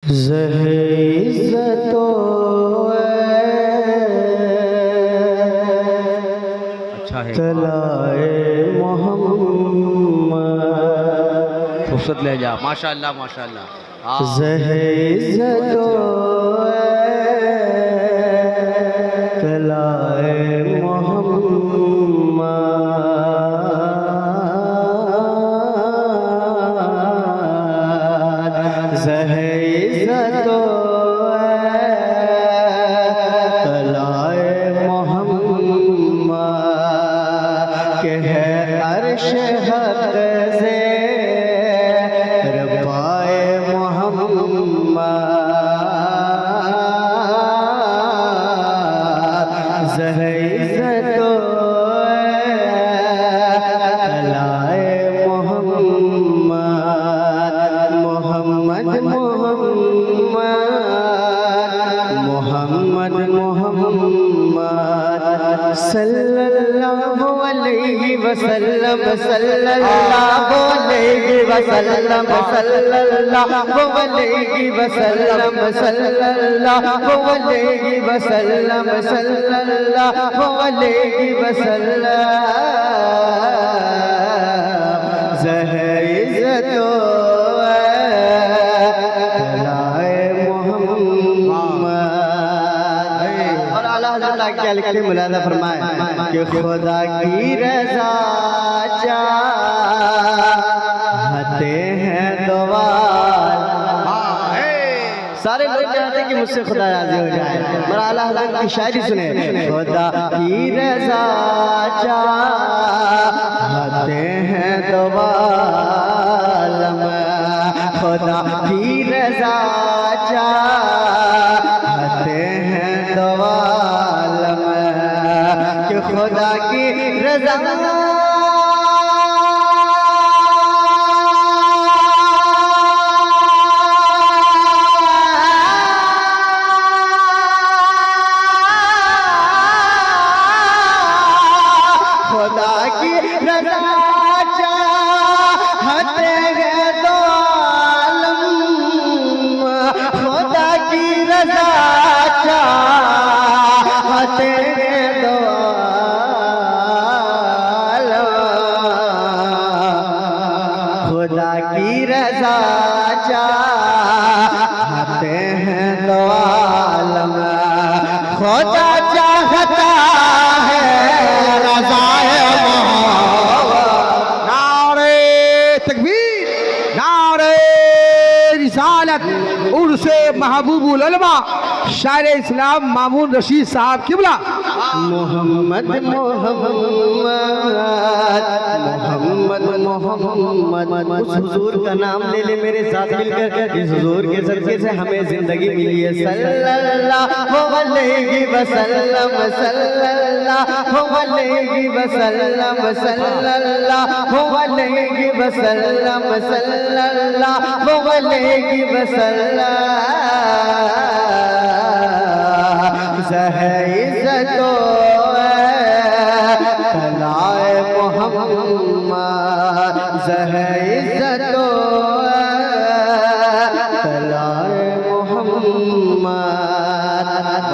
ज़हीज़तो अच्छा है, तलाए मोहम्मद। खूबसूरत लहजा, माशाअल्लाह माशाअल्लाह। ज़हीज़तो तलाए मोहम्मद। ज़हीज़तो तलाए मोहम्मद के है अर्श हक़ से पाए मोहम्मद। ज़हीज़तो तलाए मोहम्मद। मोहम्मद मोहम्मद मोहम्मद सल्लल्लाहु अलैहि वसल्लम सल्लल्लाहु अलैहि वसल्लम सल्लल्लाहु अलैहि वसल्लम सल्लल्लाहु अलैहि वसल्लम सल्लल्लाहु अलैहि वसल्लम। ज़हीज़तो तलाए मोहम्मद। और आला हज़रत क्या लिखते मुलाज़ा फरमाए कि खुदा की रज़ा चाहते हैं दुआ। सारे लोग चाहते हैं कि मुझसे खुदा राज़ी हो जाए, मगर आला हज़रत की शायरी सुने। खुदा की रज़ा चाहते हैं दुआ आलम। खुदा की रज़ा चाहते हैं दुआ आलम कि खुदा की रज़ा खुदा की रज़ा चाहते हैं दो आलम। खुदा की रज़ा चाहते हैं दो आलम। खुदा की रज़ा चाहते हैं दो आलम। खुदा चाहता है रज़ाए मोहम्मद। नारे तकबीर, नारे रिसालत। उर्से महबूबुल उलमा शायर इस्लाम मामून रशीद साहब किबला। मोहम्मद मोहम्मद मोहम्मद मोहम्मद उस हुजूर का नाम ले ले मेरे साथ मिलकर। इस हुजूर के सदके से हमें जिंदगी मिली है। सल्लल्लाहु अलैहि वसल्लम सल्लल्लाहु अलैहि वसल्लम सल्लल्लाहु अलैहि वसल्लम सल्लल्लाहु अलैहि वसल्लम। ज़हीज़तो तलाए मोहम्मद। ज़हीज़तो तलाए मोहम्मद।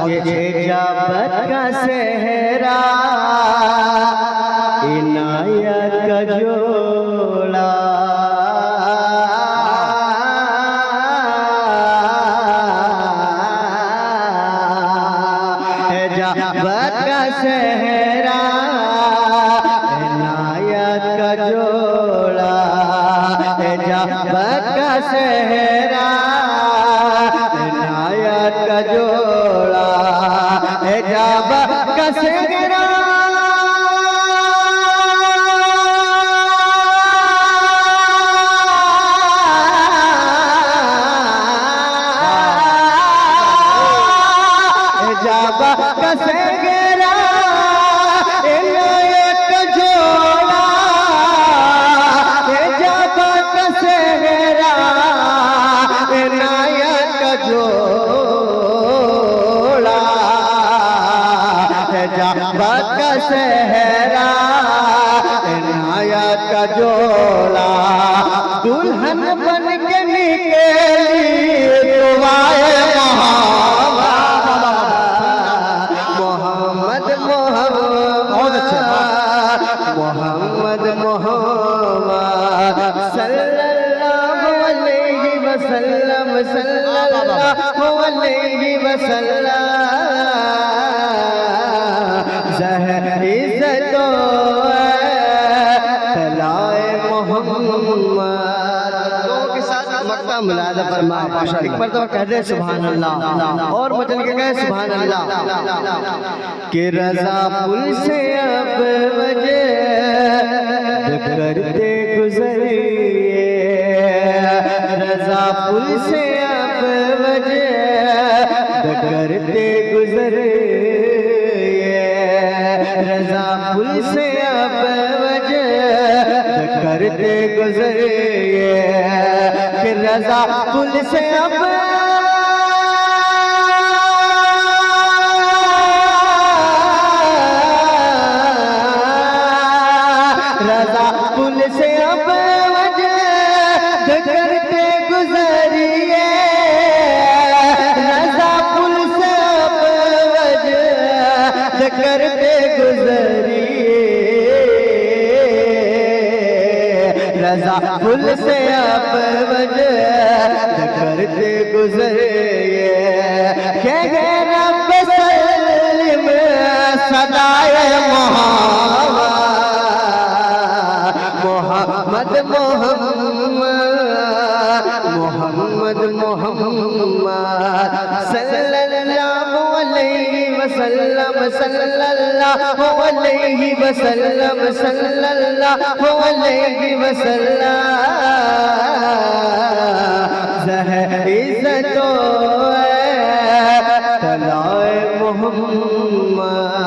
ये इजाबत का सेहरा इनायत का जोड़ा। इजाबत का सेहरा इनायत का जोड़ा। इजाबत का सेहरा इनायत का जोड़ा। इजाबत का सेहरा इजाबत का सेहरा इनायत का जोड़ा। इजाबत का सेहरा इनायत का जोड़ा। इजाबत का सेहरा इनायत का जोड़ा। दुल्हन बन के निकली दुआ सल्लल्लाहु अलैहि वसल्लम ज़हर इज़्ज़तो तलाए मोहम्मद। लोगों के साथ मक्का मुलादा फरमा एक मर्तबा कह दे सुभान अल्लाह और मचल के कहे सुभान अल्लाह कि रज़ा पुल से अब वजह करते गुजरिए, रज़ा पुल से अब वजह करते गुजरिए, रज़ा पुल से अब वजह करते गुजरिए कि रज़ा पुल से अब रज़ा पुल से अब वजह करते गुजरिए, रज़ा पुल से अब वजह करते गुजरिए, रज़ा पुल से अब वजह करते गुजरिए के रब सल्लिम सदाए मोहम्मद मोहम्मद मोहम्मद सल्लल्लाहु अलैहि वसल्लम सल्लल्लाहु अलैहि वसल्लम सल्लल्लाहु अलैहि वसल्लम ज़हर इज़्ज़तो तलाए मोहम्मद।